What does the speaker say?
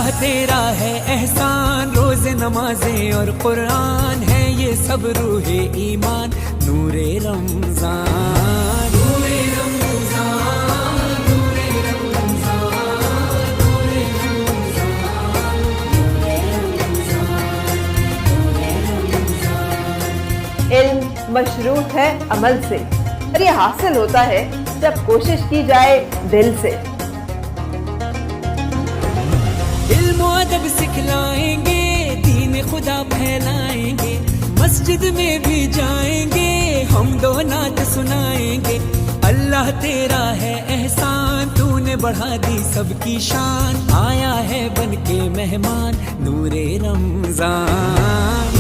अल्लाह तेरा है एहसान, रोज़े नमाजें और कुरान है ये सब रूहे ईमान, नूरे रमजान, नूरे रमजान, नूरे रमजान, नूरे रमजान, नूरे रमजान, नूरे रमजान। इल्म मशरूत है अमल से, और ये हासिल होता है जब कोशिश की जाए दिल से। इल्म अदब सिखलाएंगे, दीन खुदा फैलाएंगे, मस्जिद में भी जाएंगे, हम दो नात सुनाएंगे। अल्लाह तेरा है एहसान, तूने बढ़ा दी सबकी शान, आया है बन के मेहमान, नूरे रमजान।